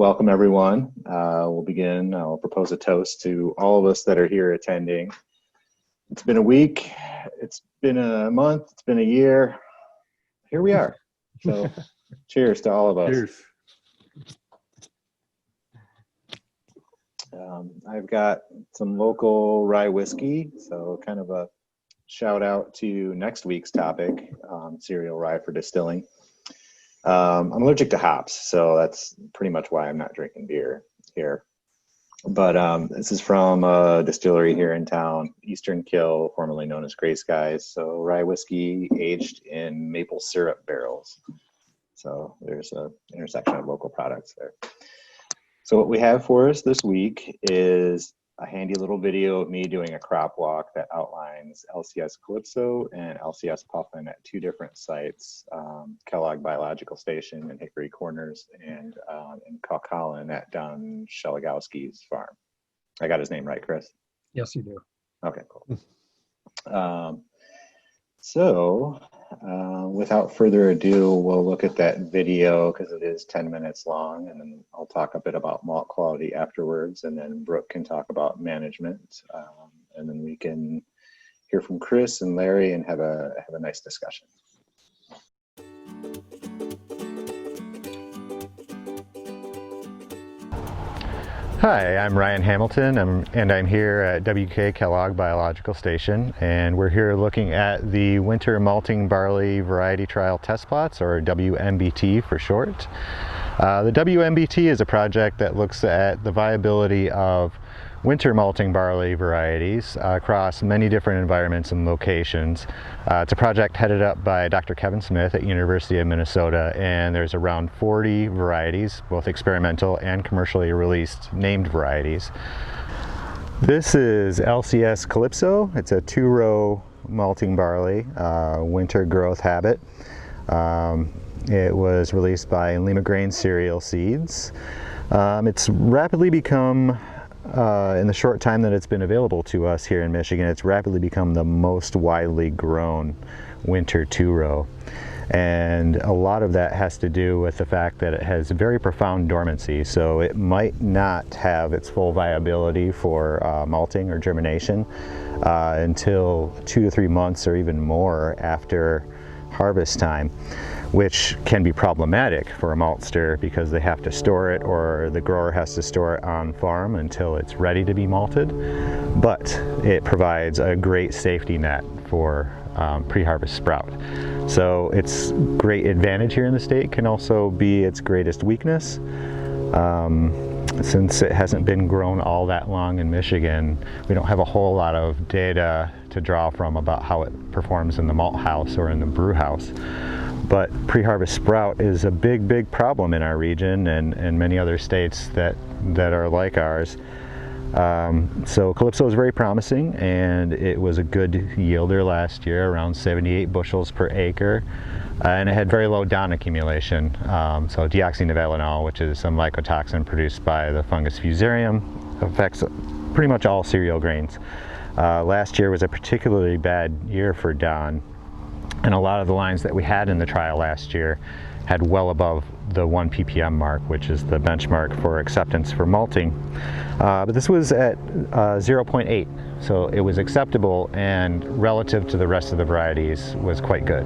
Welcome, everyone. We'll begin. I'll propose a toast to all of us that are here attending. It's been a week, it's been a month, it's been a year. Here we are. So cheers to all of us. Cheers. I've got some local rye whiskey, so kind of a shout out to next week's topic, cereal rye for distilling. I'm allergic to hops, so that's pretty much why I'm not drinking beer here. But this is from a distillery here in town, Eastern Kill, formerly known as Gray Skies. So rye whiskey aged in maple syrup barrels. So there's an intersection of local products there. So what we have for us this week is a handy little video of me doing a crop walk that outlines LCS Calypso and LCS Puffin at two different sites, Kellogg Biological Station in Hickory Corners and in Calcolin at Don Shelagowski's farm. I got his name right, Chris? Yes, you do. Okay, cool. Without further ado, we'll look at that video because it is 10 minutes long, and then I'll talk a bit about malt quality afterwards, and then Brooke can talk about management, and then we can hear from Chris and Larry and have a nice discussion. Hi, I'm Ryan Hamilton, and I'm here at WK Kellogg Biological Station, and we're here looking at the Winter Malting Barley Variety Trial Test Plots, or WMBT for short. The WMBT is a project that looks at the viability of winter malting barley varieties across many different environments and locations. It's a project headed up by Dr. Kevin Schmidt at University of Minnesota, and there's around 40 varieties, both experimental and commercially released named varieties. This is LCS Calypso. It's a 2-row malting barley, winter growth habit. It was released by Lima Grain Cereal Seeds. It's rapidly become in the short time that it's been available to us here in Michigan, it's rapidly become the most widely grown winter 2-row. And a lot of that has to do with the fact that it has very profound dormancy, so it might not have its full viability for malting or germination until 2 to 3 months or even more after harvest time, which can be problematic for a maltster because they have to store it, or the grower has to store it on farm until it's ready to be malted. But it provides a great safety net for pre-harvest sprout. So its great advantage here in the state can also be its greatest weakness. Since it hasn't been grown all that long in Michigan, we don't have a whole lot of data to draw from about how it performs in the malt house or in the brew house. But pre-harvest sprout is a big problem in our region and many other states that are like ours. So Calypso is very promising, and it was a good yielder last year, around 78 bushels per acre. And it had very low DON accumulation, so deoxynivalenol, which is a mycotoxin produced by the fungus Fusarium, affects pretty much all cereal grains. Last year was a particularly bad year for DON, and a lot of the lines that we had in the trial last year had well above the 1 ppm mark, which is the benchmark for acceptance for malting. But this was at 0.8, so it was acceptable, and relative to the rest of the varieties was quite good.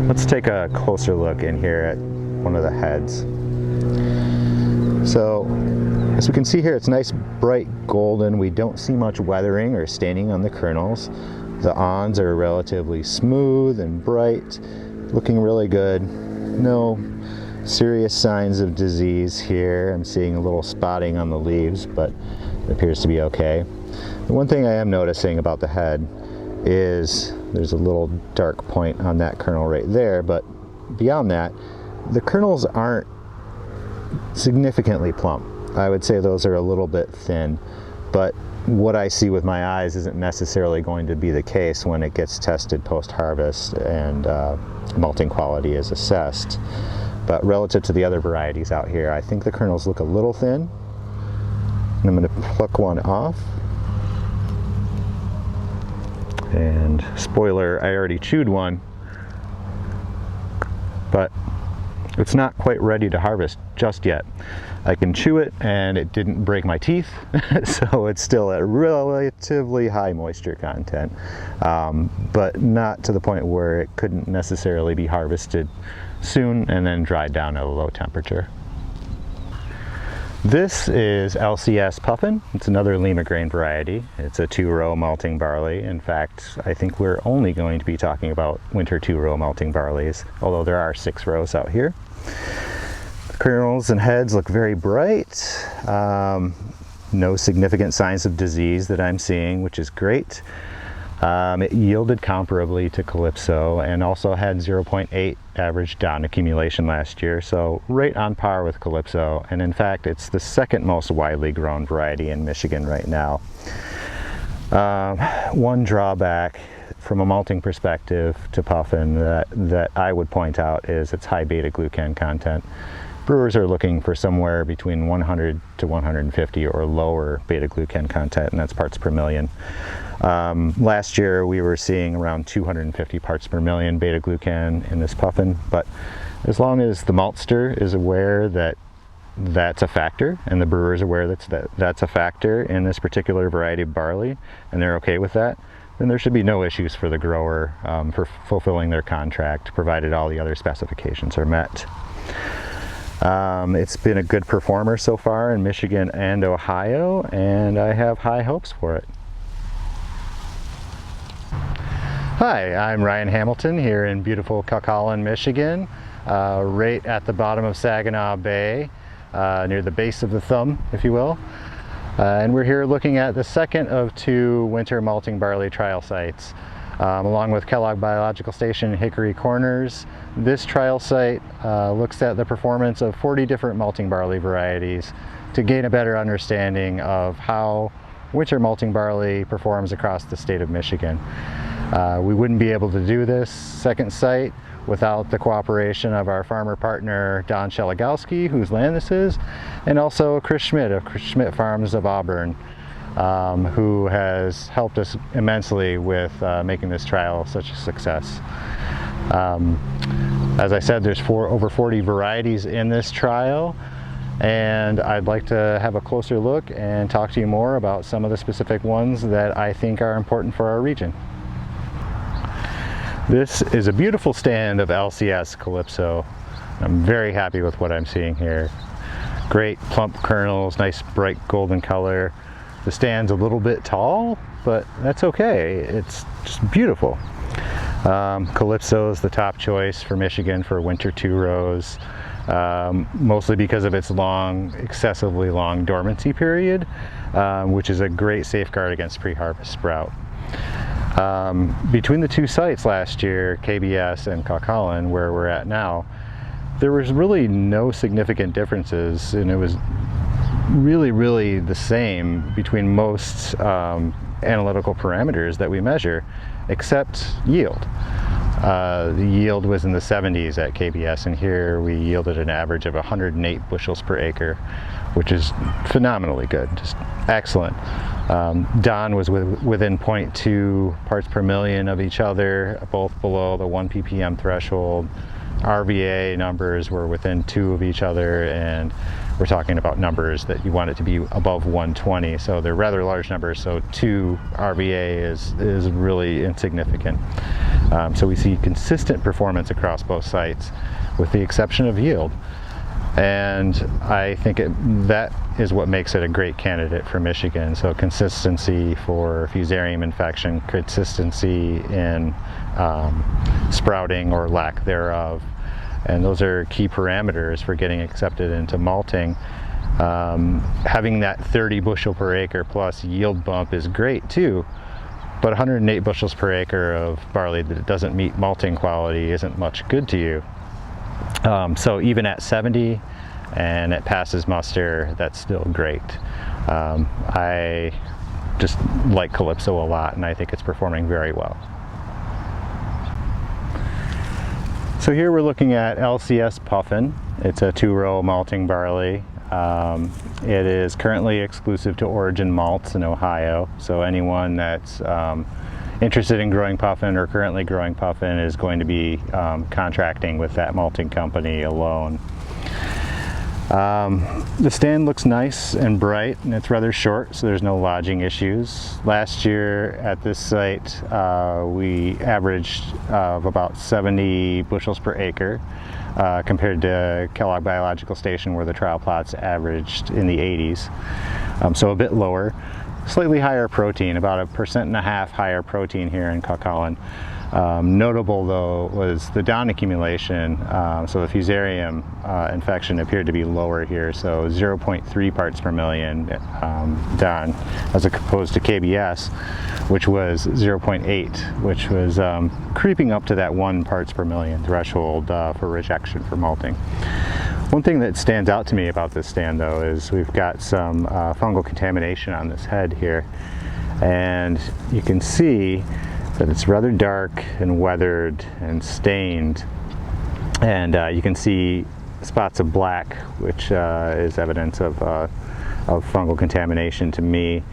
Let's take a closer look in here at one of the heads. So as we can see here, it's nice bright golden. We don't see much weathering or staining on the kernels. The awns are relatively smooth and bright, looking really good. No serious signs of disease here. I'm seeing a little spotting on the leaves, but it appears to be okay. The one thing I am noticing about the head is there's a little dark point on that kernel right there, but beyond that, the kernels aren't significantly plump. I would say those are a little bit thin, but what I see with my eyes isn't necessarily going to be the case when it gets tested post-harvest and malting quality is assessed. But relative to the other varieties out here, I think the kernels look a little thin. And I'm going to pluck one off. And spoiler, I already chewed one, but it's not quite ready to harvest just yet. I can chew it and it didn't break my teeth, so it's still at relatively high moisture content, but not to the point where it couldn't necessarily be harvested soon and then dried down at a low temperature. This is LCS Puffin. It's another Lima grain variety. It's a 2-row malting barley. In fact, I think we're only going to be talking about winter 2-row malting barleys, although there are 6 rows out here. The kernels and heads look very bright. No significant signs of disease that I'm seeing, which is great. It yielded comparably to Calypso and also had 0.8 average DON accumulation last year, so right on par with Calypso. And in fact, it's the second most widely grown variety in Michigan right now. One drawback from a malting perspective to Puffin that I would point out is its high beta-glucan content. Brewers are looking for somewhere between 100 to 150 or lower beta-glucan content, and that's parts per million. Last year we were seeing around 250 parts per million beta-glucan in this Puffin, but as long as the maltster is aware that that's a factor, and the brewer is aware that's a factor in this particular variety of barley, and they're okay with that, then there should be no issues for the grower for fulfilling their contract, provided all the other specifications are met. It's been a good performer so far in Michigan and Ohio, and I have high hopes for it. Hi, I'm Ryan Hamilton here in beautiful Cuckolin, Michigan, right at the bottom of Saginaw Bay, near the base of the thumb, if you will. And we're here looking at the second of 2 winter malting barley trial sites. Along with Kellogg Biological Station Hickory Corners, this trial site looks at the performance of 40 different malting barley varieties to gain a better understanding of how winter malting barley performs across the state of Michigan. We wouldn't be able to do this second site without the cooperation of our farmer partner Don Shelagowski, whose land this is, and also Chris Schmidt of Schmidt Farms of Auburn, who has helped us immensely with making this trial such a success. As I said, there's over 40 varieties in this trial, and I'd like to have a closer look and talk to you more about some of the specific ones that I think are important for our region. This is a beautiful stand of LCS Calypso. I'm very happy with what I'm seeing here. Great plump kernels, nice bright golden color. The stand's a little bit tall, but that's okay. It's just beautiful. Calypso is the top choice for Michigan for winter 2 rows, mostly because of its excessively long dormancy period, which is a great safeguard against pre-harvest sprout. Between the 2 sites last year, KBS and Cuckolin, where we're at now, there was really no significant differences, and it was really the same between most analytical parameters that we measure, except yield. The yield was in the 70s at KBS, and here we yielded an average of 108 bushels per acre, which is phenomenally good, just excellent. DON was within 0.2 parts per million of each other, both below the 1 ppm threshold. RVA numbers were within 2 of each other, and we're talking about numbers that you want it to be above 120, so they're rather large numbers, so 2 RVA is really insignificant. So we see consistent performance across both sites, with the exception of yield. And I think that is what makes it a great candidate for Michigan. So consistency for fusarium infection, consistency in sprouting or lack thereof. And those are key parameters for getting accepted into malting. Having that 30 bushel per acre plus yield bump is great too, but 108 bushels per acre of barley that doesn't meet malting quality isn't much good to you. So even at 70 and it passes muster, that's still great. I just like Calypso a lot, and I think it's performing very well. So here we're looking at LCS Puffin. It's a 2-row malting barley. It is currently exclusive to Origin Malts in Ohio, so anyone that's interested in growing puffin or currently growing puffin is going to be contracting with that malting company alone. The stand looks nice and bright, and it's rather short, so there's no lodging issues. Last year at this site we averaged about 70 bushels per acre compared to Kellogg Biological Station, where the trial plots averaged in the 80s, so a bit lower. Slightly higher protein, about 1.5% higher protein here in Cucullin. Notable though was the dawn accumulation, so the fusarium infection appeared to be lower here, so 0.3 parts per million dawn, as opposed to KBS, which was 0.8, which was creeping up to that 1 parts per million threshold for rejection for malting. One thing that stands out to me about this stand though is we've got some fungal contamination on this head here, and you can see that it's rather dark and weathered and stained, and you can see spots of black, which is evidence of fungal contamination to me.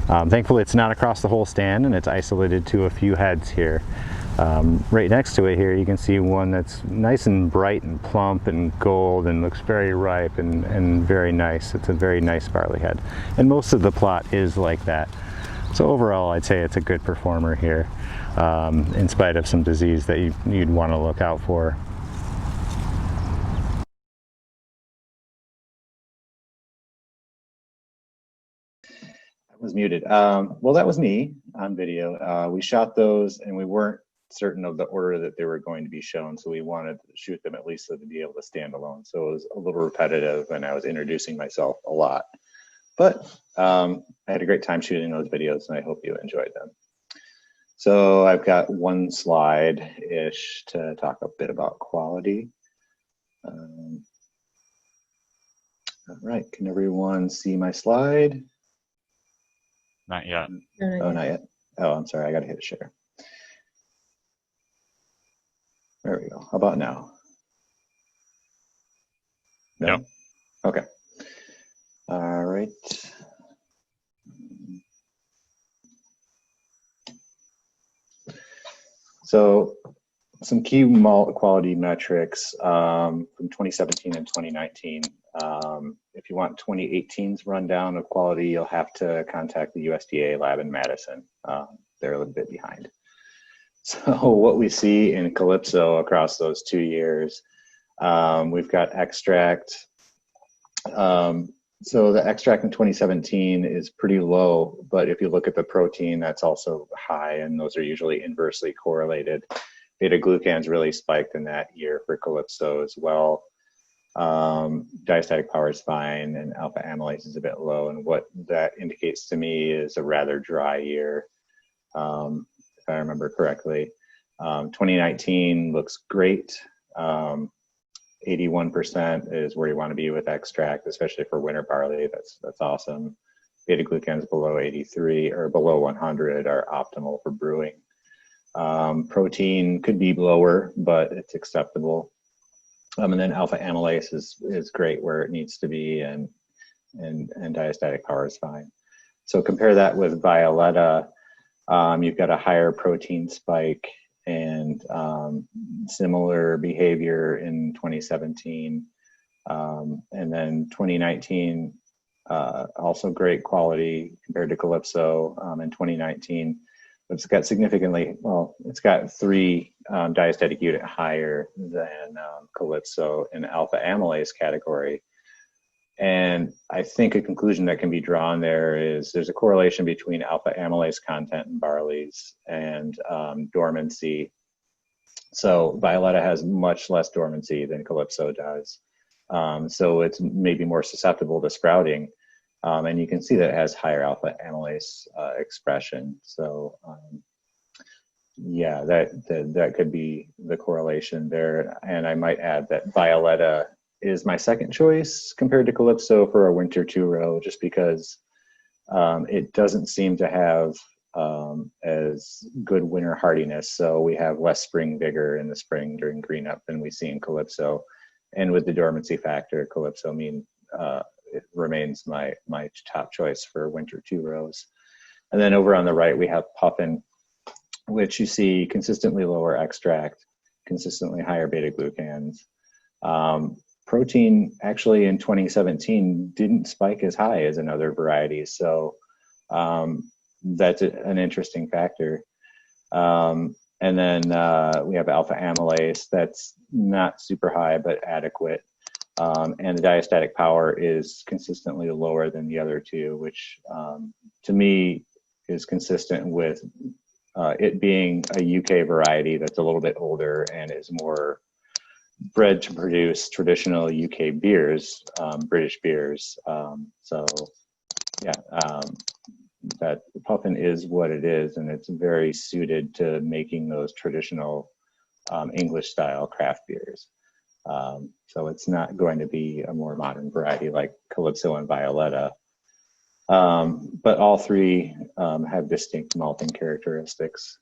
Thankfully it's not across the whole stand, and it's isolated to a few heads here. Right next to it here you can see one that's nice and bright and plump and gold and looks very ripe and very nice. It's a very nice barley head, and most of the plot is like that. So overall I'd say it's a good performer here, in spite of some disease that you'd want to look out for. I was muted. Well, that was me on video. We shot those and we weren't certain of the order that they were going to be shown, so we wanted to shoot them at least so to be able to stand alone. So it was a little repetitive and I was introducing myself a lot, but I had a great time shooting those videos and I hope you enjoyed them. So I've got one slide-ish to talk a bit about quality. All right, can everyone see my slide? Not yet. Oh, not yet. Oh, I'm sorry, I gotta hit share. There we go. How about now? No? Yep. Okay. All right. So some key malt quality metrics from 2017 and 2019. If you want 2018's rundown of quality, you'll have to contact the USDA lab in Madison. They're a little bit behind. So what we see in Calypso across those 2 years, we've got extract. So the extract in 2017 is pretty low, but if you look at the protein, that's also high, and those are usually inversely correlated. Beta-glucans really spiked in that year for Calypso as well. Diastatic power is fine, and alpha amylase is a bit low, and what that indicates to me is a rather dry year, if I remember correctly. 2019 looks great. 81% is where you want to be with extract, especially for winter barley. That's awesome. Beta-glucans below 83 or below 100 are optimal for brewing. Protein could be lower, but it's acceptable. And then alpha amylase is great where it needs to be, and diastatic power is fine. So compare that with Violetta. You've got a higher protein spike and similar behavior in 2017. And then 2019, also great quality compared to Calypso. In 2019, it's got significantly, well, it's got 3 diastatic unit higher than Calypso in alpha amylase category. And I think a conclusion that can be drawn there is there's a correlation between alpha amylase content in barleys and dormancy. So Violetta has much less dormancy than Calypso does. So it's maybe more susceptible to sprouting. And you can see that it has higher alpha amylase expression. So yeah, that could be the correlation there. And I might add that Violetta is my second choice compared to Calypso for a winter 2-row, just because it doesn't seem to have as good winter hardiness. So we have less spring vigor in the spring during green up than we see in Calypso. And with the dormancy factor, Calypso it remains my top choice for winter 2-rows. And then over on the right, we have Puffin. which you see consistently lower extract, consistently higher beta glucans. Protein actually in 2017 didn't spike as high as in other varieties, so that's an interesting factor. And then we have alpha amylase that's not super high but adequate. And the diastatic power is consistently lower than the other two, which to me is consistent with it being a UK variety that's a little bit older and is more bred to produce traditional UK beers, British beers. So yeah, that puffin is what it is, and it's very suited to making those traditional English style craft beers. So it's not going to be a more modern variety like Calypso and Violetta. But all three have distinct malting characteristics.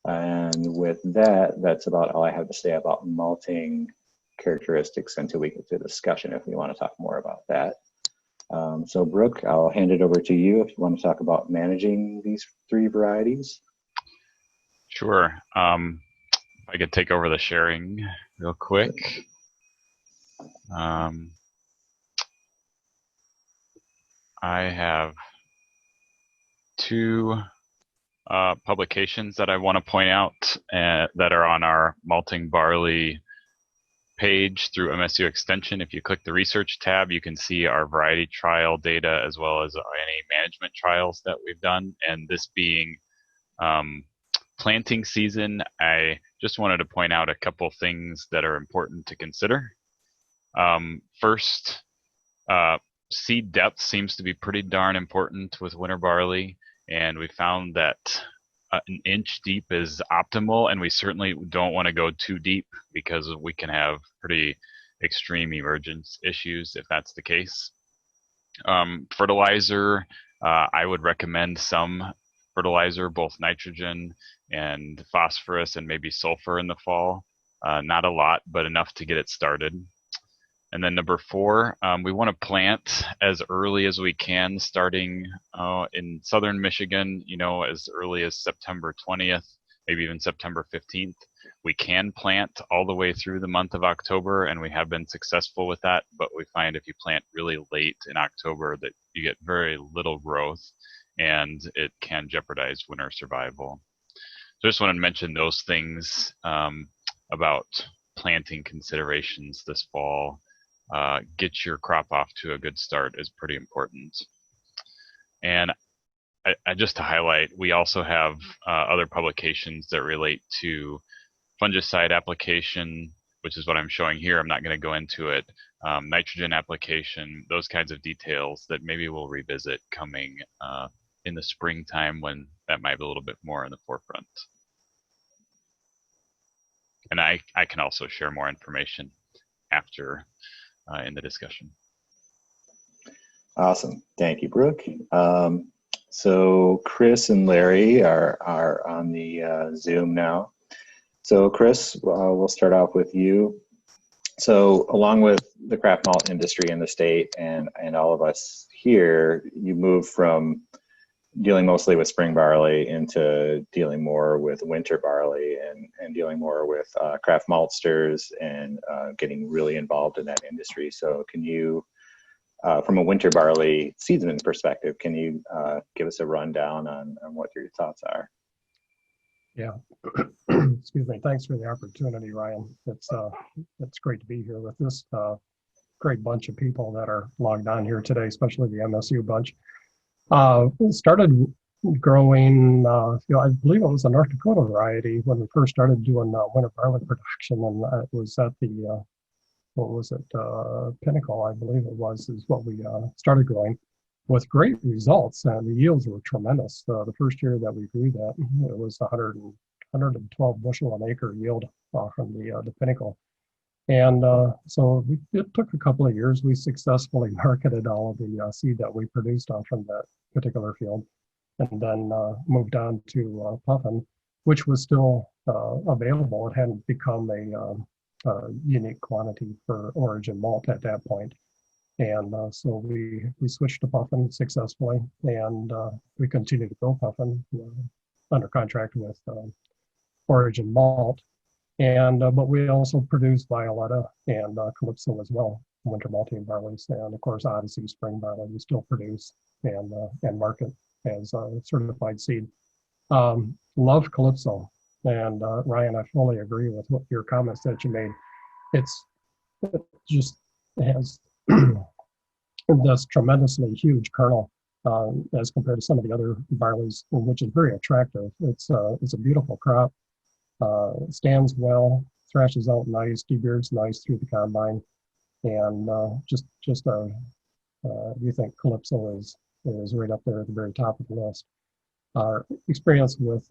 And with that, that's about all I have to say about malting characteristics until we get to discussion if we want to talk more about that. So Brooke, I'll hand it over to you if you want to talk about managing these three varieties. Sure. If I could take over the sharing real quick. I have two publications that I want to point out that are on our Malting Barley page through MSU Extension. If you click the research tab, you can see our variety trial data as well as any management trials that we've done. And this being planting season, I just wanted to point out a couple things that are important to consider. First, seed depth seems to be pretty darn important with winter barley, and we found that an inch deep is optimal, and we certainly don't want to go too deep because we can have pretty extreme emergence issues if that's the case. Fertilizer, I would recommend some fertilizer, both nitrogen and phosphorus and maybe sulfur in the fall. Not a lot, but enough to get it started. And then number 4, we want to plant as early as we can, starting in southern Michigan, as early as September 20th, maybe even September 15th. We can plant all the way through the month of October, and we have been successful with that, but we find if you plant really late in October that you get very little growth, and it can jeopardize winter survival. So I just wanted to mention those things about planting considerations this fall. Get your crop off to a good start is pretty important. And I just to highlight, we also have other publications that relate to fungicide application, which is what I'm showing here. I'm not going to go into it. Nitrogen application, those kinds of details that maybe we'll revisit coming in the springtime when that might be a little bit more in the forefront. And I can also share more information after in the discussion. Awesome. Thank you, Brooke. So Chris and Larry are on the Zoom now. So Chris, we'll start off with you. So along with the craft malt industry in the state and all of us here, you moved from dealing mostly with spring barley into dealing more with winter barley and dealing more with craft maltsters and getting really involved in that industry. So can you, from a winter barley seedsman perspective, can you give us a rundown on what your thoughts are? Yeah, excuse me. Thanks for the opportunity, Ryan. It's great to be here with this great bunch of people that are logged on here today, especially the MSU bunch. Started growing, I believe it was a North Dakota variety when we first started doing winter barley production, and it was at the, Pinnacle, I believe it was, is what we started growing with great results, and the yields were tremendous. The first year that we grew that, it was 112 bushel an acre yield from the Pinnacle. And so it took a couple of years. We successfully marketed all of the seed that we produced from that particular field, and then moved on to puffin, which was still available. It hadn't become a unique quantity for origin malt at that point. And so we switched to puffin successfully, and we continue to grow puffin. under contract with Origin Malt. And but we also produce Violetta and Calypso as well, winter malting barleys, and of course Odyssey spring barley we still produce and market as a certified seed. Love Calypso, and Ryan, I fully agree with what your comments that you made. It just has this tremendously huge kernel as compared to some of the other barleys, which is very attractive. It's a beautiful crop. Stands well, thrashes out nice, debeards nice through the combine, and we think Calypso is right up there at the very top of the list. Our experience with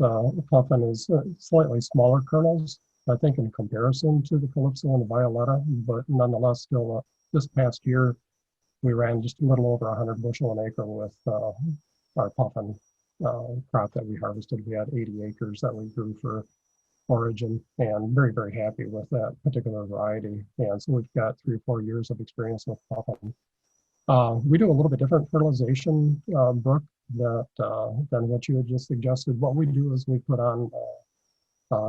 Puffin is slightly smaller kernels, I think, in comparison to the Calypso and the Violetta, but nonetheless, still this past year, we ran just a little over 100 bushel an acre with our Puffin crop that we harvested. We had 80 acres that we grew for Origin, and very, very happy with that particular variety. And so we've got 3 or 4 years of experience with Puffin. We do a little bit different fertilization, Brook, than what you had just suggested. What we do is we put on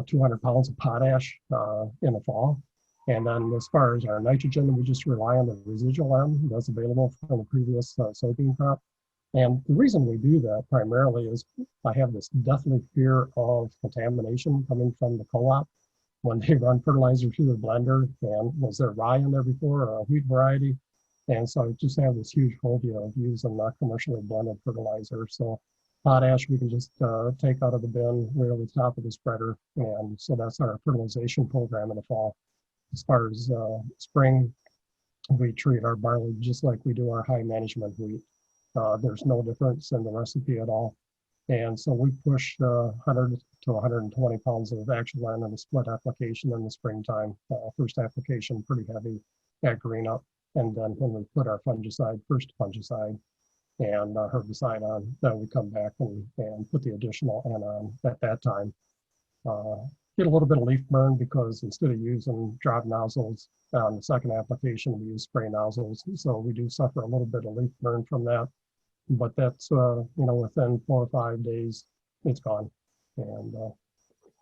200 pounds of potash in the fall. And then as far as our nitrogen, we just rely on the residual M that's available from the previous soybean crop. And the reason we do that primarily is I have this deathly fear of contamination coming from the co-op when they run fertilizer through the blender. And was there rye in there before, or a wheat variety? And so I just have this huge phobia of using not commercially blended fertilizer. So potash we can just take out of the bin, right over the top of the spreader. And so that's our fertilization program in the fall. As far as spring, we treat our barley just like we do our high management wheat. There's no difference in the recipe at all. And so we push 100 to 120 pounds of actual N in the split application in the springtime. First application, pretty heavy at green up. And then when we put our first fungicide and herbicide on, then we come back and put the additional N on at that time. Get a little bit of leaf burn because instead of using drop nozzles on the second application, we use spray nozzles. So we do suffer a little bit of leaf burn from that. But that's, within 4 or 5 days, it's gone. And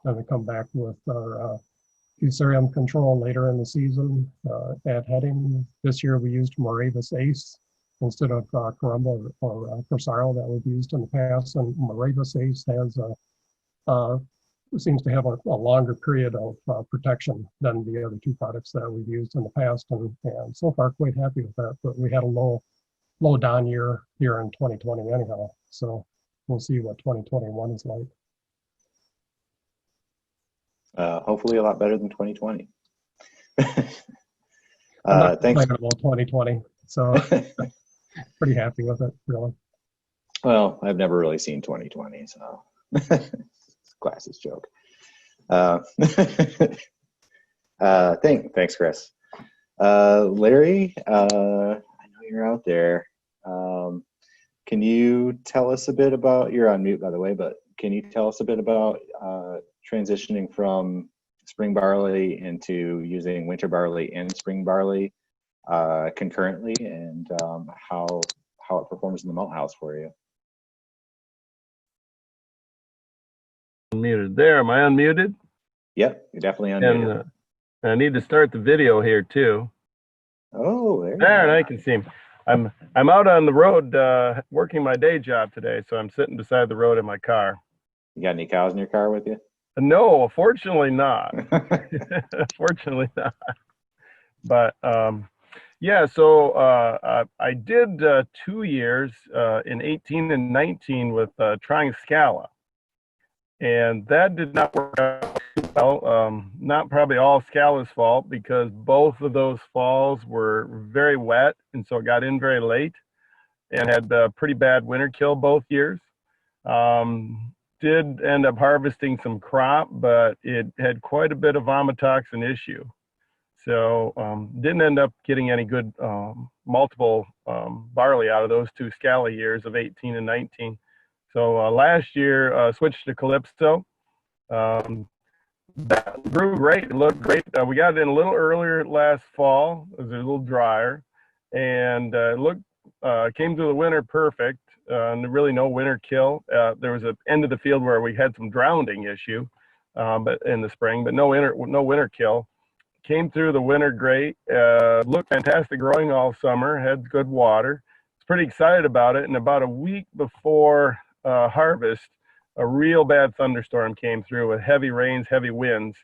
then we come back with our fusarium control later in the season at heading. This year we used Moravis Ace instead of Carumba or Corsaro that we've used in the past. And Moravis Ace seems to have a longer period of protection than the other 2 products that we've used in the past. And so far, quite happy with that. But we had a low down year here in 2020 anyhow. So we'll see what 2021 is like. Hopefully a lot better than 2020. Thanks. About 2020. So pretty happy with it, really. Well, I've never really seen 2020, so classist joke. Thanks, Chris. Larry, I know you're out there. Can you tell us a bit about, you're on mute by the way, but can you tell us a bit about transitioning from spring barley into using winter barley and spring barley concurrently, and how it performs in the malt house for you? Unmuted there. Am I unmuted? Yep, you're definitely unmuted. And I need to start the video here too. Oh, there I can see him. I'm out on the road working my day job today, so I'm sitting beside the road in my car. You got any cows in your car with you? No, fortunately not. Fortunately not. But yeah, so I did 2 years in 18 and 19 with trying Scala. And that did not work out well. Not probably all Scala's fault, because both of those falls were very wet, and so it got in very late and had a pretty bad winter kill both years. Did end up harvesting some crop, but it had quite a bit of vomitoxin issue. So didn't end up getting any good multiple barley out of those 2 Scala years of 18 and 19. So last year, switched to Calypso. That grew great, it looked great. We got it in a little earlier last fall. It was a little drier, and came through the winter perfect. and really no winter kill. There was an end of the field where we had some drowning issue, but in the spring, but no winter kill. Came through the winter great. Looked fantastic growing all summer. Had good water. Was pretty excited about it. And about a week before harvest, a real bad thunderstorm came through with heavy rains, heavy winds,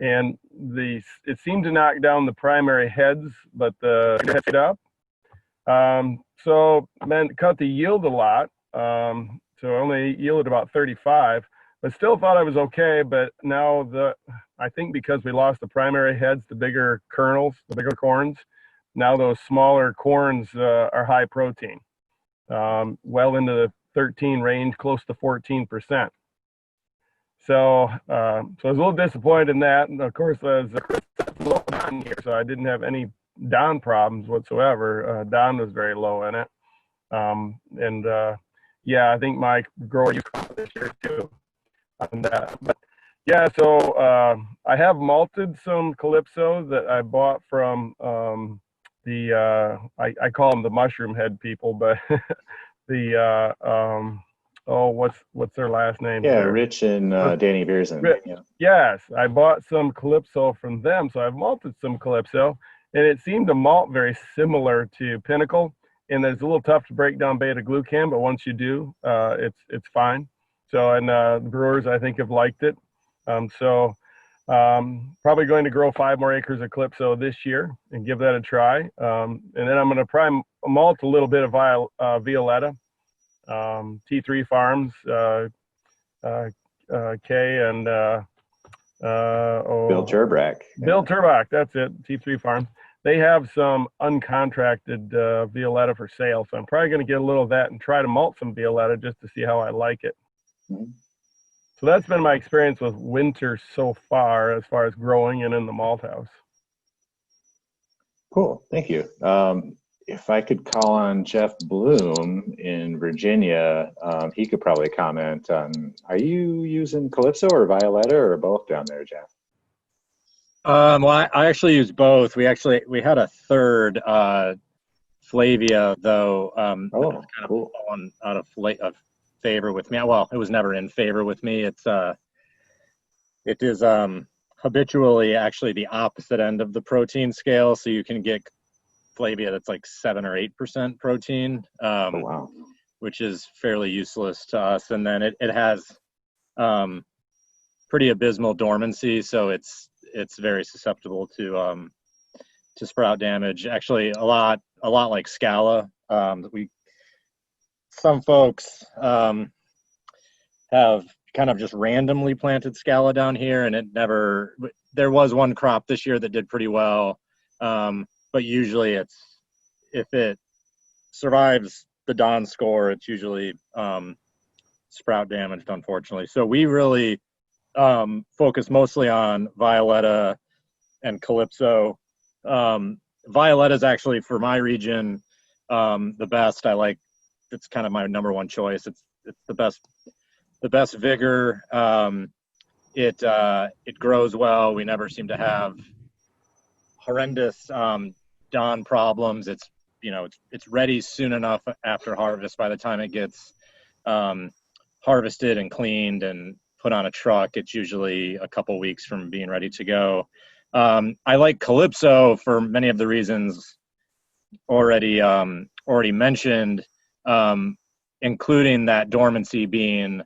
and it seemed to knock down the primary heads, but the heads stayed up. So meant cut the yield a lot. So only yielded about 35, but still thought I was okay. But now I think because we lost the primary heads, the bigger kernels, the bigger corns, now those smaller corns are high protein, well into the 13 range, close to 14%. So I was a little disappointed in that. And of course, there's a low down here, so I didn't have any down problems whatsoever. Down was very low in it. Yeah, I think my grower used this year too. But yeah, so I have malted some Calypso that I bought from I call them the mushroom head people, but what's their last name? Yeah, Rich and Danny Beersen. Yeah. Yes, I bought some Calypso from them, so I've malted some Calypso, and it seemed to malt very similar to Pinnacle, and it's a little tough to break down beta glucan, but once you do, it's fine. So, and the brewers I think have liked it. Probably going to grow 5 more acres of Calypso this year and give that a try. And then I'm going to probably malt a little bit of Violetta. T3 Farms, Kay and Bill Turbach. Bill Turbach, that's it. T3 Farms. They have some uncontracted Violetta for sale, so I'm probably going to get a little of that and try to malt some Violetta just to see how I like it. Mm-hmm. So that's been my experience with winter so far, as far as growing and in the malt house. Cool, thank you. If I could call on Jeff Bloom in Virginia, he could probably comment on, are you using Calypso or Violetta or both down there, Jeff? Well, I actually use both. We had a third Flavia, though, that was kind of fallen out of favor with me. Well, it was never in favor with me. It is habitually actually the opposite end of the protein scale, so you can get Flavia that's like 7 or 8% protein, which is fairly useless to us. And then it has pretty abysmal dormancy, so it's very susceptible to sprout damage. Actually, a lot like Scala. Some folks have kind of just randomly planted Scala down here, and there was one crop this year that did pretty well. But usually if it survives the Don score, it's usually sprout damaged, unfortunately. So we really focus mostly on Violetta and Calypso. Violetta is actually, for my region, the best. It's kind of my number one choice. It's the best vigor. It grows well. We never seem to have horrendous Don problems. It's ready soon enough after harvest. By the time it gets harvested and cleaned and put on a truck, it's usually a couple weeks from being ready to go. I like Calypso for many of the reasons already mentioned, including that dormancy being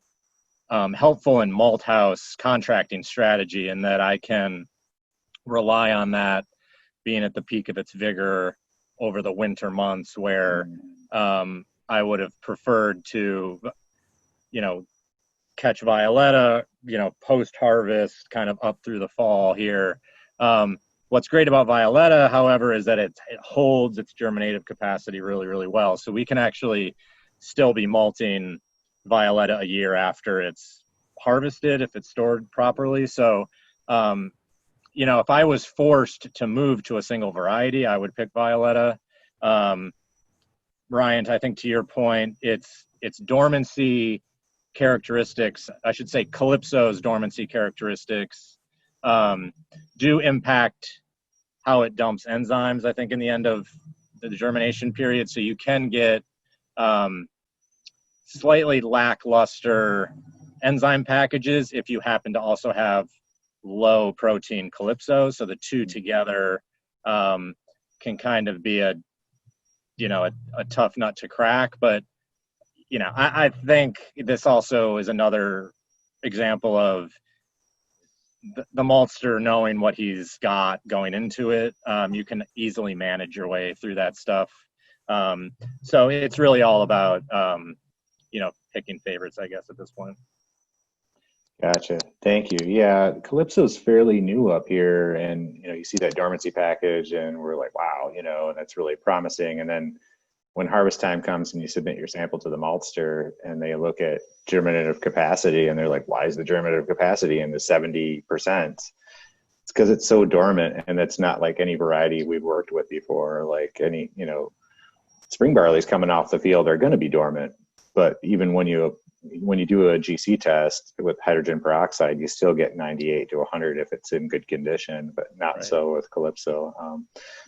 helpful in malt house contracting strategy, and that I can rely on that being at the peak of its vigor over the winter months, where I would have preferred to, catch Violetta, post-harvest, kind of up through the fall here. What's great about Violetta, however, is that it holds its germinative capacity really, really well. So we can actually still be malting Violetta a year after it's harvested if it's stored properly. So, if I was forced to move to a single variety, I would pick Violetta. Ryan, I think to your point, its dormancy characteristics, I should say Calypso's dormancy characteristics, do impact how it dumps enzymes, I think, in the end of the germination period. So you can get slightly lackluster enzyme packages if you happen to also have low protein Calypso. So the two together can kind of be a tough nut to crack. But, I think this also is another example of the maltster knowing what he's got going into it. You can easily manage your way through that stuff. So it's really all about, picking favorites, I guess, at this point. Gotcha. Thank you. Yeah, Calypso's fairly new up here, and you see that dormancy package, and we're like, wow, and that's really promising. And then when harvest time comes and you submit your sample to the maltster, and they look at germinative capacity, and they're like, why is the germinative capacity in the 70%? It's because it's so dormant, and it's not like any variety we've worked with before. Like any, spring barley's coming off the field are going to be dormant, but even when you do a GC test with hydrogen peroxide, you still get 98 to 100 if it's in good condition, but not Right. so with Calypso.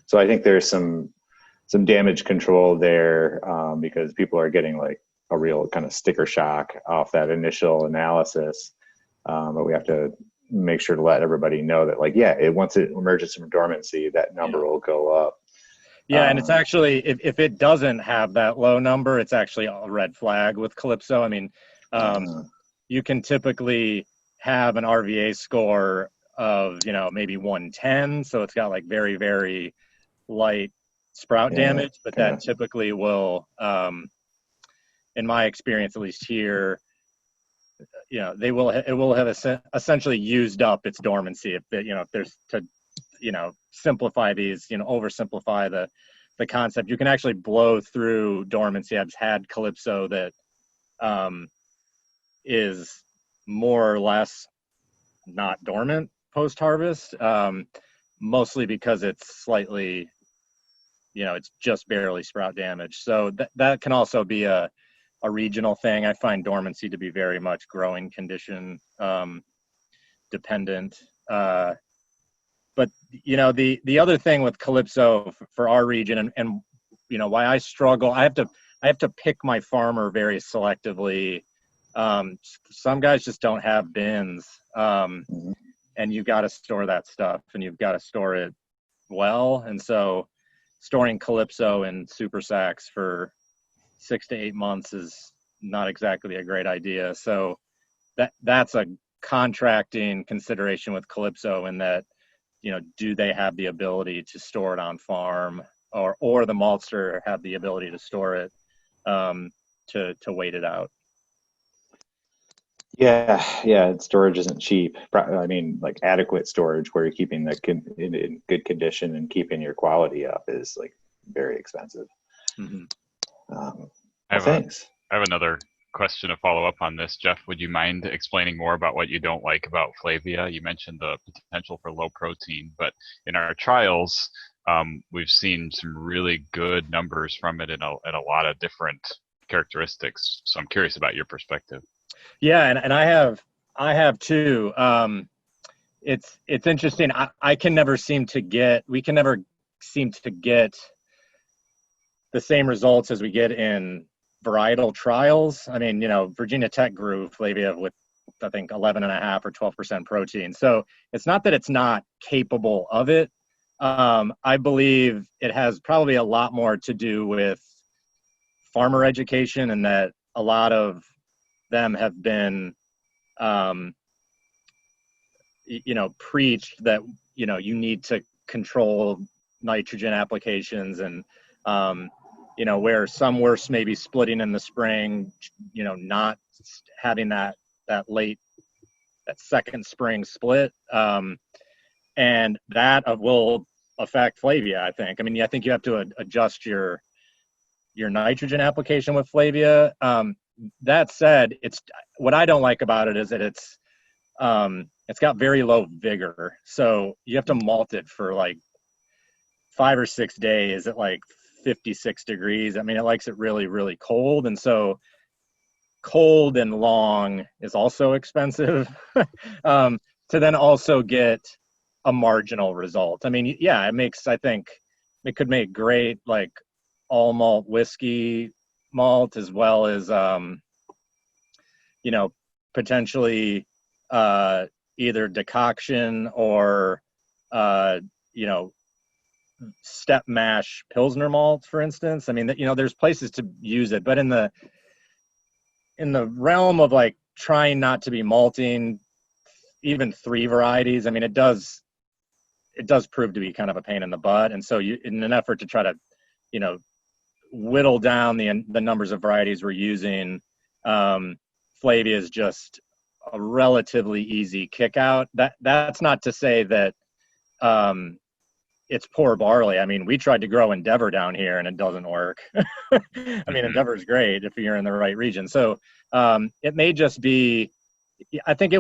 So I think there's some damage control there because people are getting like a real kind of sticker shock off that initial analysis. But we have to make sure to let everybody know that, like, once it emerges from dormancy, that number will go up. Yeah, and it's actually, if it doesn't have that low number, it's actually a red flag with Calypso. I mean, you can typically have an RVA score of, maybe 110. So it's got like very, very light sprout damage, but that typically will, in my experience, at least here, it will have essentially used up its dormancy. If there's to, simplify these, oversimplify the concept, you can actually blow through dormancy. I've had Calypso that is more or less not dormant post-harvest, mostly because it's slightly, it's just barely sprout damage. So that can also be a regional thing. I find dormancy to be very much growing condition dependent. But the other thing with Calypso for our region and why I struggle, I have to pick my farmer very selectively. Some guys just don't have bins, and you've got to store that stuff, and you've got to store it well. And so storing Calypso in super sacks for 6 to 8 months is not exactly a great idea. So that's a contracting consideration with Calypso, in that, do they have the ability to store it on farm, or the maltster have the ability to store it to wait it out? Yeah. Storage isn't cheap. I mean, like adequate storage where you're keeping in good condition and keeping your quality up is like very expensive. Mm-hmm. Thanks. I have another question to follow up on this. Jeff, would you mind explaining more about what you don't like about Flavia? You mentioned the potential for low protein, but in our trials, we've seen some really good numbers from it in a lot of different characteristics. So I'm curious about your perspective. Yeah, and I have too. It's interesting. We can never seem to get the same results as we get in varietal trials. I mean, Virginia Tech grew Flavia with, I think, 11.5 or 12% protein. So it's not that it's not capable of it. I believe it has probably a lot more to do with farmer education, and that a lot of them have been, preached that, you need to control nitrogen applications, and, where some worse maybe splitting in the spring, not having that second spring split. And that will affect Flavia, I think. I mean, I think you have to adjust your nitrogen application with Flavia. That said, what I don't like about it is that it's got very low vigor. So you have to malt it for like 5 or 6 days at like 56 degrees. I mean, it likes it really, really cold. And so cold and long is also expensive to then also get a marginal result. I mean, yeah, I think it could make great like all malt whiskey malt, as well as potentially either decoction or, step mash Pilsner malt, for instance. I mean, there's places to use it, but in the realm of like trying not to be malting even 3 varieties, I mean, it does prove to be kind of a pain in the butt. And so in an effort to try to, whittle down the numbers of varieties we're using, Flavia is just a relatively easy kick out. That's not to say that it's poor barley. I mean, we tried to grow Endeavor down here and it doesn't work. I mean, Endeavor is great if you're in the right region. So it may just be, I think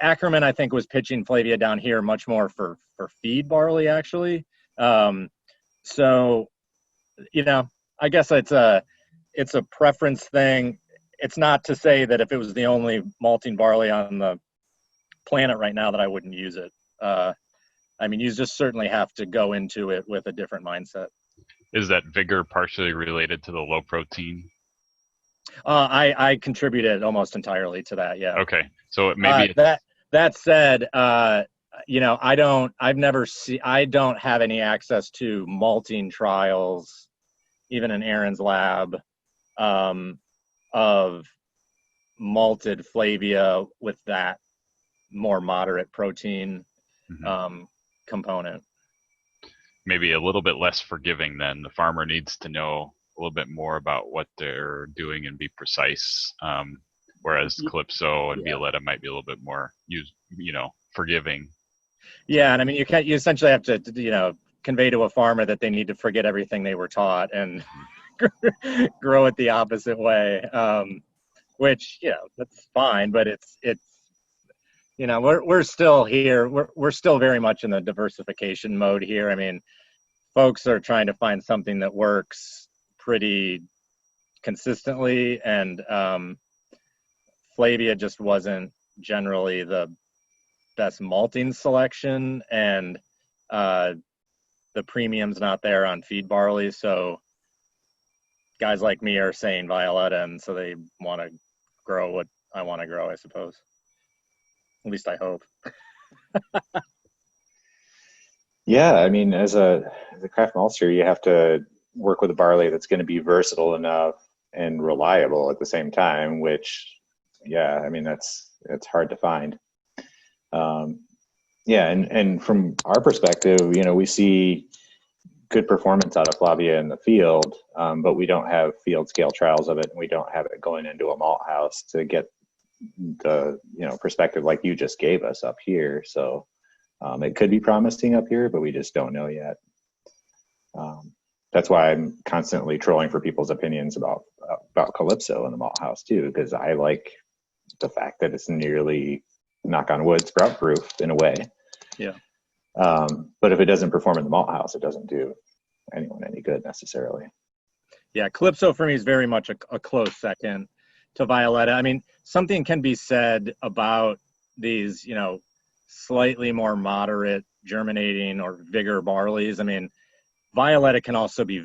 Ackerman, I think, was pitching Flavia down here much more for feed barley, actually. So, I guess it's a preference thing. It's not to say that if it was the only malting barley on the planet right now that I wouldn't use it. I mean, you just certainly have to go into it with a different mindset. Is that vigor partially related to the low protein? I contributed almost entirely to that. Yeah. Okay. So it maybe that said, I don't have any access to malting trials, even in Aaron's lab, of malted Flavia with that more moderate protein component. Maybe a little bit less forgiving then. The farmer needs to know a little bit more about what they're doing and be precise. Whereas Calypso and Violetta might be a little bit more forgiving. Yeah, and I mean, you essentially have to convey to a farmer that they need to forget everything they were taught and grow it the opposite way. Which that's fine, but it's we're still here. We're still very much in the diversification mode here. I mean, folks are trying to find something that works pretty consistently, and Flavia just wasn't generally the best malting selection, and the premium's not there on feed barley, so guys like me are saying Violetta, and so they want to grow what I want to grow, I suppose. At least I hope. Yeah, I mean, as a craft maltster, you have to work with a barley that's going to be versatile enough and reliable at the same time, which, yeah, I mean, it's hard to find. Yeah, and from our perspective, we see good performance out of Flavia in the field, but we don't have field scale trials of it, and we don't have it going into a malt house to get the perspective like you just gave us up here. So it could be promising up here, but we just don't know yet. That's why I'm constantly trolling for people's opinions about Calypso in the malt house too, because I like the fact that it's nearly, knock on wood, sprout proof in a way. Yeah. But if it doesn't perform in the malt house, it doesn't do anyone any good necessarily. Yeah, Calypso for me is very much a close second to Violetta. I mean, something can be said about these, slightly more moderate germinating or vigor barleys. I mean, Violetta can also be,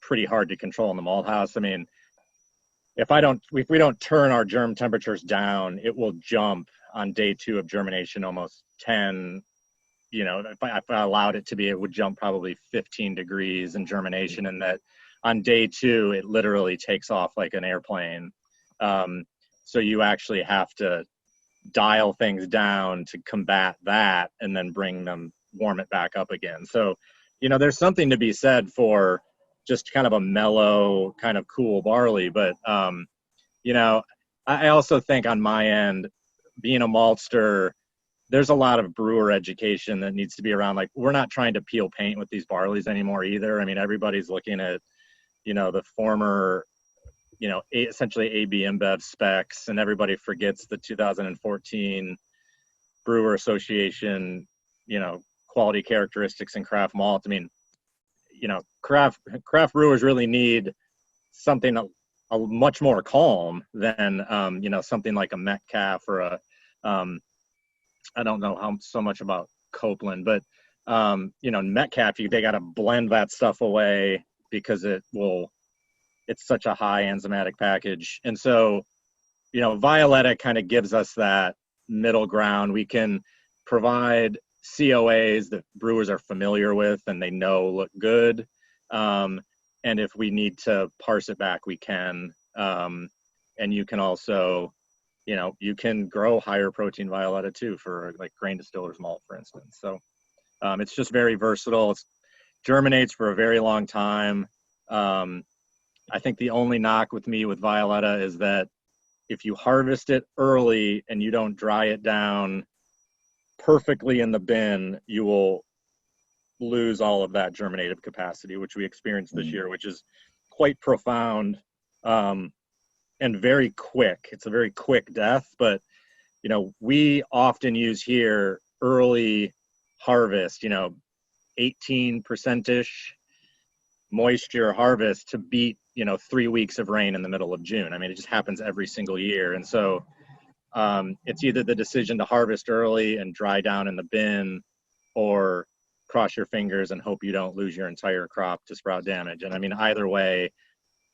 pretty hard to control in the malt house. I mean, if we don't turn our germ temperatures down, it will jump on day 2 of germination almost 10. If I allowed it to be, it would jump probably 15 degrees in germination, and that on day 2, it literally takes off like an airplane. So you actually have to dial things down to combat that and then warm it back up again. So, there's something to be said for just kind of a mellow, kind of cool barley. But, I also think on my end, being a maltster, there's a lot of brewer education that needs to be around. Like, we're not trying to peel paint with these barleys anymore either. I mean, everybody's looking at, the former, essentially AB InBev specs, and everybody forgets the 2014 Brewer Association, quality characteristics in craft malt. I mean, craft brewers really need something a much more calm than, something like a Metcalf or a, I don't know so much about Copeland, but, Metcalf, they got to blend that stuff away because it's such a high enzymatic package. And so, Violetta kind of gives us that middle ground. We can provide COAs that brewers are familiar with and they know look good. And if we need to parse it back, we can. And you can also, you can grow higher protein Violetta too for like grain distiller's malt, for instance. So it's just very versatile. It germinates for a very long time. I think the only knock with me with Violetta is that if you harvest it early and you don't dry it down perfectly in the bin, you will lose all of that germinative capacity, which we experienced this year, which is quite profound and very quick. It's a very quick death, but we often use here early harvest, 18%-ish moisture harvest to beat 3 weeks of rain in the middle of June. I mean, it just happens every single year. And so it's either the decision to harvest early and dry down in the bin, or cross your fingers and hope you don't lose your entire crop to sprout damage. And I mean, either way,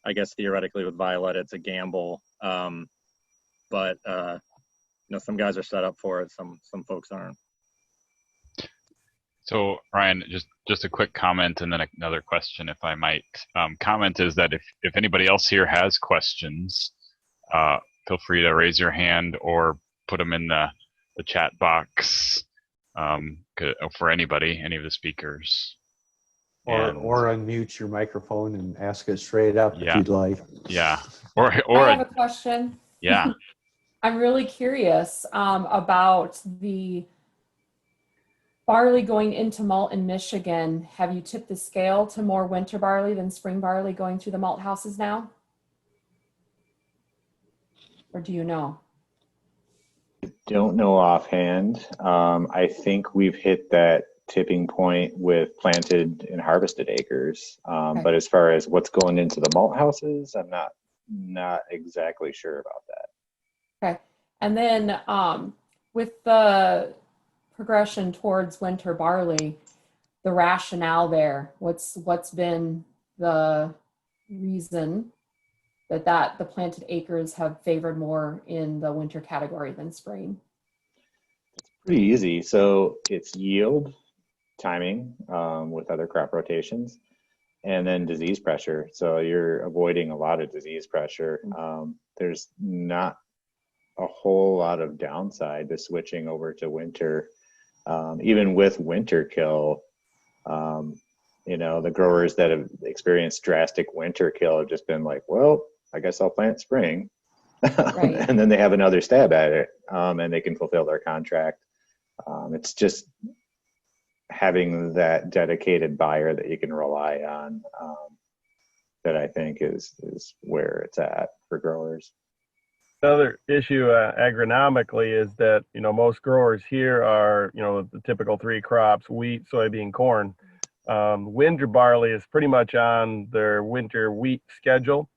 I guess theoretically with Violetta, it's a gamble. But some guys are set up for it. Some folks aren't. So Ryan, just a quick comment and then another question, if I might. Comment is that if anybody else here has questions, feel free to raise your hand or put them in the chat box for any of the speakers. Or unmute your microphone and ask it straight up if you'd like. Yeah. I have a question. Yeah. I'm really curious about the barley going into malt in Michigan. Have you tipped the scale to more winter barley than spring barley going through the malt houses now? Or do you know? I don't know offhand. I think we've hit that tipping point with planted and harvested acres. Okay. But as far as what's going into the malt houses, I'm not exactly sure about that. Okay. And then with the progression towards winter barley, the rationale there, what's been the reason that the planted acres have favored more in the winter category than spring? It's pretty easy. So it's yield, timing with other crop rotations, and then disease pressure. So you're avoiding a lot of disease pressure. There's not a whole lot of downside to switching over to winter. Even with winter kill, the growers that have experienced drastic winter kill have just been like, well, I guess I'll plant spring. Right. And then they have another stab at it, and they can fulfill their contract. It's just having that dedicated buyer that you can rely on that I think is where it's at for growers. Another issue agronomically is that, most growers here are, the typical 3 crops: wheat, soybean, corn. Winter barley is pretty much on their winter wheat schedule,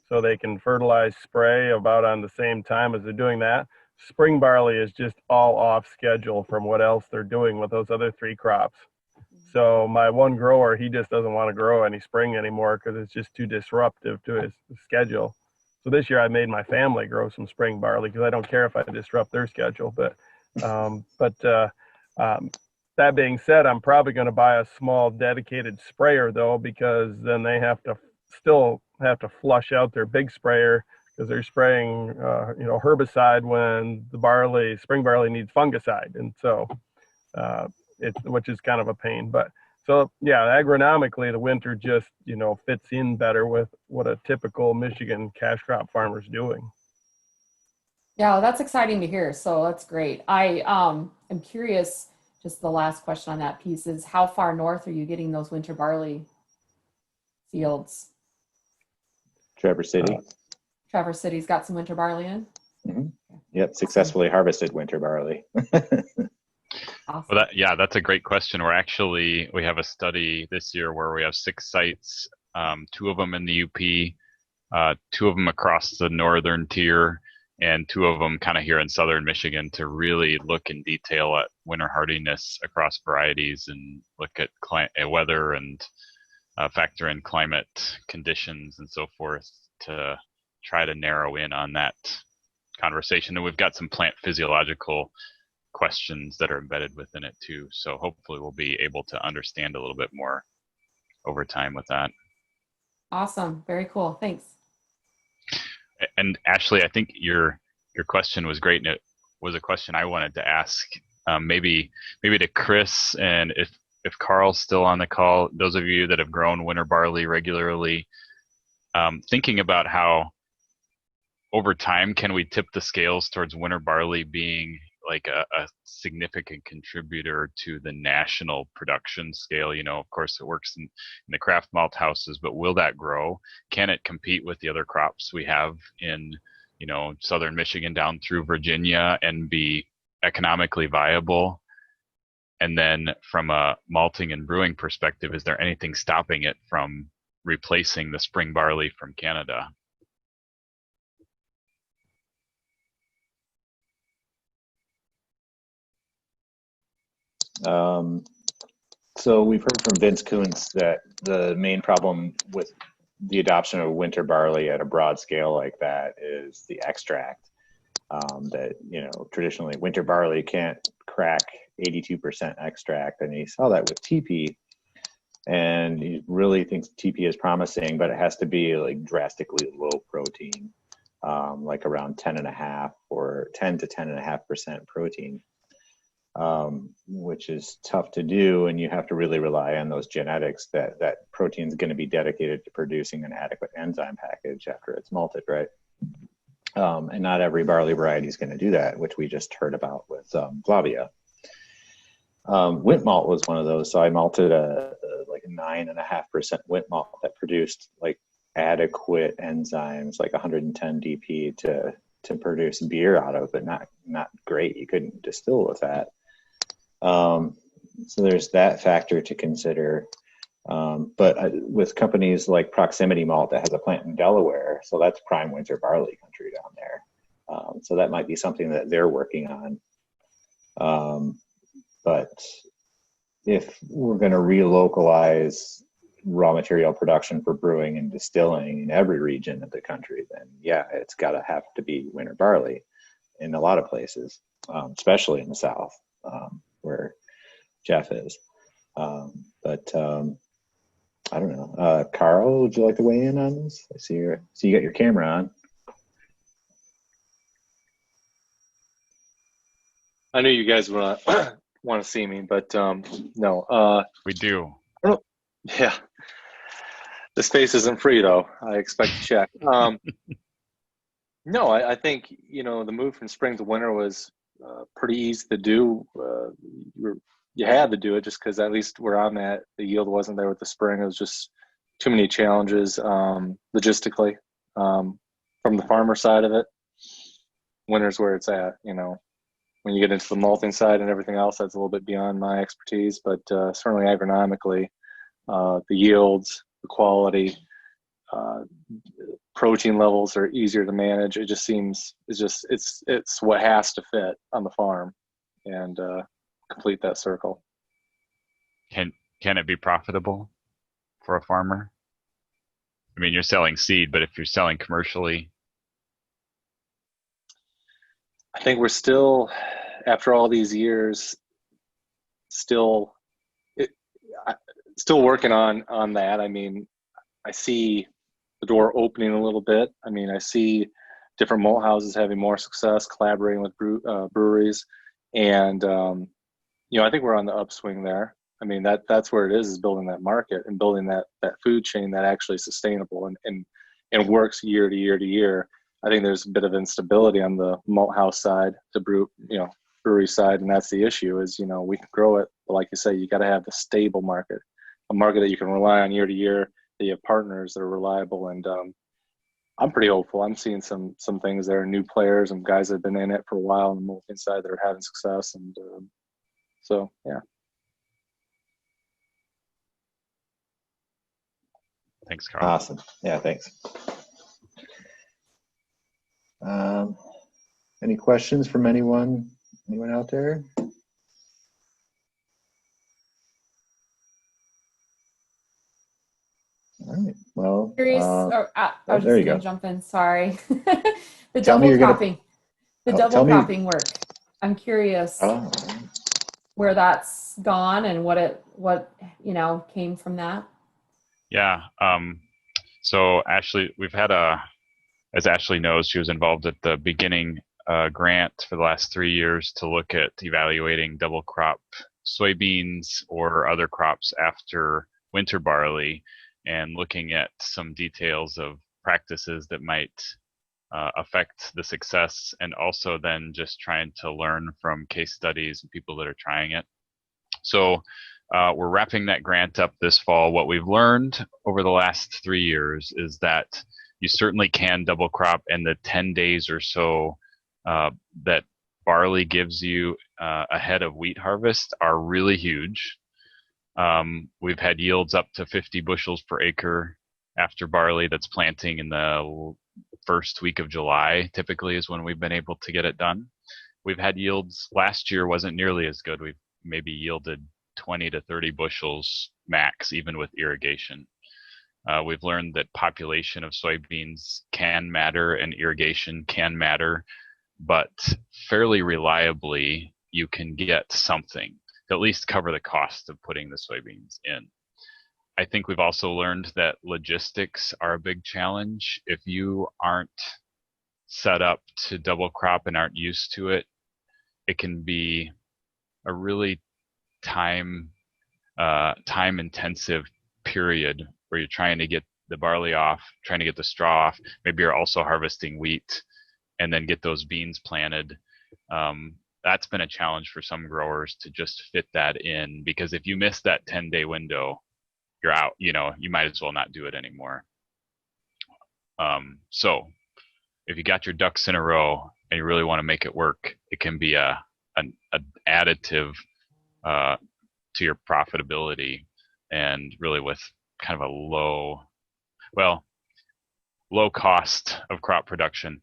so they can fertilize, spray about on the same time as they're doing that. Spring barley is just all off schedule from what else they're doing with those other 3 crops. So my one grower, he just doesn't want to grow any spring anymore because it's just too disruptive to his schedule. So this year I made my family grow some spring barley because I don't care if I disrupt their schedule. But that being said, I'm probably going to buy a small dedicated sprayer though, because then they still have to flush out their big sprayer because they're spraying herbicide when the spring barley needs fungicide, and so which is kind of a pain. But so yeah, agronomically the winter just fits in better with what a typical Michigan cash crop farmer is doing. Yeah, well, that's exciting to hear. So that's great. I am curious. Just the last question on that piece is, how far north are you getting those winter barley fields? Traverse City. Traverse City's got some winter barley in? Mm-hmm. Yep, successfully harvested winter barley. Awesome. Well, that's a great question. We have a study this year where we have 6 sites, 2 of them in the UP, 2 of them across the northern tier, and 2 of them kind of here in southern Michigan, to really look in detail at winter hardiness across varieties and look at weather and factor in climate conditions and so forth to try to narrow in on that conversation, and we've got some plant physiological questions that are embedded within it too. So hopefully we'll be able to understand a little bit more over time with that. Awesome. Very cool. Thanks. And Ashley, I think your question was great, and it was a question I wanted to ask. Maybe to Chris, and if Carl's still on the call, those of you that have grown winter barley regularly, thinking about how over time can we tip the scales towards winter barley being like a significant contributor to the national production scale? You know, of course it works in the craft malt houses, but will that grow? Can it compete with the other crops we have in, you know, southern Michigan down through Virginia and be economically viable? And then from a malting and brewing perspective, is there anything stopping it from replacing the spring barley from Canada? So we've heard from Vince Kuntz that the main problem with the adoption of winter barley at a broad scale like that is the extract. That, you know, traditionally winter barley can't crack 82% extract, and he saw that with TP, and he really thinks TP is promising, but it has to be like drastically low protein, like around 10.5 or 10 to 10.5% protein. Which is tough to do, and you have to really rely on those genetics that protein is going to be dedicated to producing an adequate enzyme package after it's malted, right? And not every barley variety is going to do that, which we just heard about with Flavia. Wint malt was one of those, so I malted like a 9.5% wint malt that produced like adequate enzymes, like 110 DP to produce beer out of, but not great. You couldn't distill with that. So there's that factor to consider. But with companies like Proximity Malt that has a plant in Delaware, so that's prime winter barley country down there. So that might be something that they're working on. But if we're going to relocalize raw material production for brewing and distilling in every region of the country, then yeah, it's got to have to be winter barley in a lot of places, especially in the South, where Jeff is. But I don't know. Carl, would you like to weigh in on this? I see you got your camera on. I knew you guys want to see me, but no. We do. Yeah. The space isn't free, though. I expect to check. No, I think, you know, the move from spring to winter was pretty easy to do. You had to do it just because at least where I'm at, the yield wasn't there with the spring. It was just too many challenges logistically. From the farmer side of it, winter's where it's at. You know, when you get into the malting side and everything else, that's a little bit beyond my expertise. But certainly agronomically, the yields, the quality, protein levels are easier to manage. It just seems it's what has to fit on the farm and complete that circle. Can it be profitable for a farmer? I mean, you're selling seed, but if you're selling commercially, I think we're still, after all these years, still working on that. I mean, I see the door opening a little bit. I mean, I see different malt houses having more success collaborating with breweries, and you know, I think we're on the upswing there. I mean, that's where it is building that market and building that food chain that actually is sustainable and works year to year to year. I think there's a bit of instability on the malt house side, the brewery side, and that's the issue. Is, you know, we can grow it, but like you say, you got to have the stable market, a market that you can rely on year to year. That you have partners that are reliable, and I'm pretty hopeful. I'm seeing some things there, new players and guys that have been in it for a while on the malting side that are having success, and so yeah. Thanks, Carl. Awesome. Yeah, thanks. Any questions from anyone out there? All right. Well, Curious, I was there just you going go. to jump in. Sorry. The Tell me double you're gonna- cropping. The Oh, double tell me- cropping work. I'm curious Oh, where that's gone and what came from that. Yeah. So Ashley, we've had as Ashley knows, she was involved at the beginning grant for the last 3 years to look at evaluating double crop soybeans or other crops after winter barley, and looking at some details of practices that might affect the success, and also then just trying to learn from case studies and people that are trying it. So we're wrapping that grant up this fall. What we've learned over the last 3 years is that you certainly can double crop, and the 10 days or so that barley gives you ahead of wheat harvest are really huge. We've had yields up to 50 bushels per acre after barley that's planting in the first week of July, typically is when we've been able to get it done. We've had yields, last year wasn't nearly as good. We've maybe yielded 20 to 30 bushels max, even with irrigation. We've learned that population of soybeans can matter and irrigation can matter, but fairly reliably you can get something to at least cover the cost of putting the soybeans in. I think we've also learned that logistics are a big challenge. If you aren't set up to double crop and aren't used to it, it can be a really time intensive period where you're trying to get the barley off, trying to get the straw off. Maybe you're also harvesting wheat and then get those beans planted. That's been a challenge for some growers to just fit that in, because if you miss that 10-day window, you're out. You might as well not do it anymore. So if you got your ducks in a row and you really want to make it work, it can be an additive to your profitability, and really with kind of a low cost of crop production.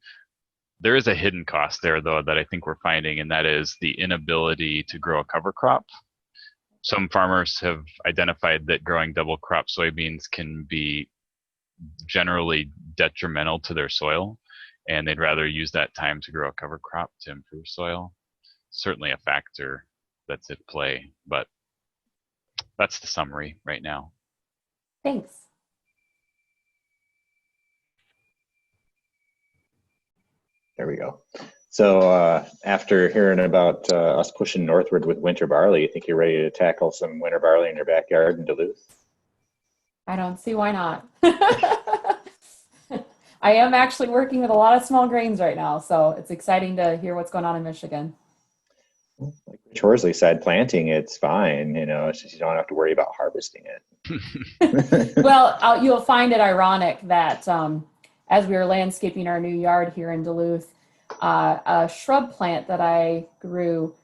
There is a hidden cost there, though, that I think we're finding, and that is the inability to grow a cover crop. Some farmers have identified that growing double crop soybeans can be generally detrimental to their soil, and they'd rather use that time to grow a cover crop to improve soil. Certainly a factor that's at play, but that's the summary right now. Thanks. there we go. So after hearing about us pushing northward with winter barley, you think you're ready to tackle some winter barley in your backyard in Duluth? I don't see why not. I am actually working with a lot of small grains right now, so it's exciting to hear what's going on in Michigan. Like Rich Horsley said, planting, it's fine. It's just you don't have to worry about harvesting it. Well, you'll find it ironic that as we were landscaping our new yard here in Duluth, a shrub plant that I grew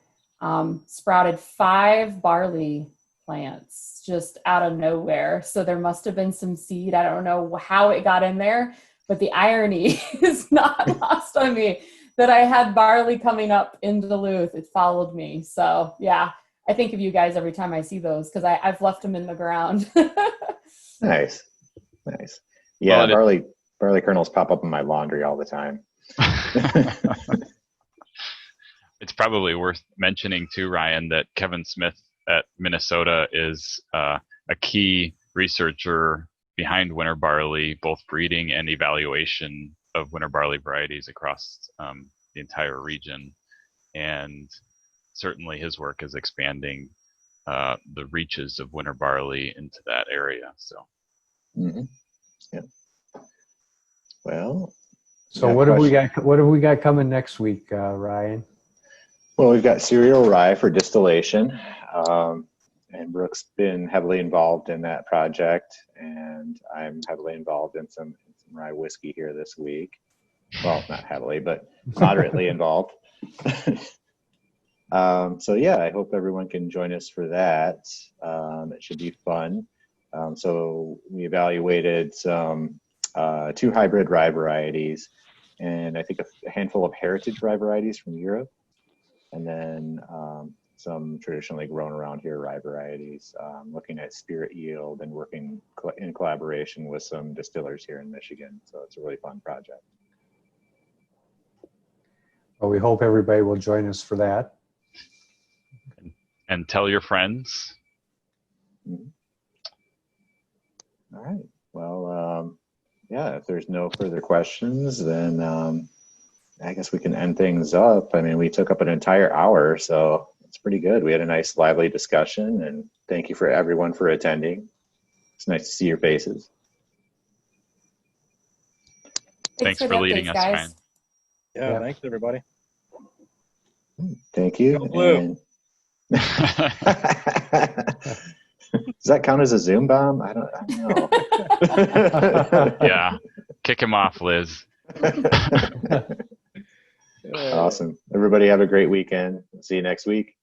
sprouted 5 barley plants just out of nowhere. So there must have been some seed. I don't know how it got in there, but the irony is not lost on me that I had barley coming up in Duluth. It followed me. So yeah, I think of you guys every time I see those, because I've left them in the ground. Nice. Yeah, Well, barley kernels pop up in my laundry all the time. It's probably worth mentioning too, Ryan, that Kevin Smith at Minnesota is a key researcher behind winter barley, both breeding and evaluation of winter barley varieties across the entire region. And certainly his work is expanding the reaches of winter barley into that area. So, Yeah. Well, So what have we got? What have we got coming next week, Ryan? Well, we've got cereal rye for distillation, and Brook's been heavily involved in that project, and I'm heavily involved in some rye whiskey here this week. Well, not heavily, but moderately involved. So yeah, I hope everyone can join us for that. It should be fun. So we evaluated some 2 hybrid rye varieties, and I think a handful of heritage rye varieties from Europe, and then some traditionally grown around here rye varieties, looking at spirit yield and working in collaboration with some distillers here in Michigan. So it's a really fun project. Well, we hope everybody will join us for that. And tell your friends. Mhm. All right. Well, yeah, if there's no further questions, then I guess we can end things up. I mean, we took up an entire hour, so it's pretty good. We had a nice, lively discussion, and thank you for everyone for attending. It's nice to see your faces. Thanks for the leading updates, us, guys. Ryan. Yeah, Yeah. thanks everybody. Thank you. Go Blue. And- Does that count as a Zoom bomb? I don't know. Yeah. Kick him off, Liz. Awesome. Everybody have a great weekend. See you next week.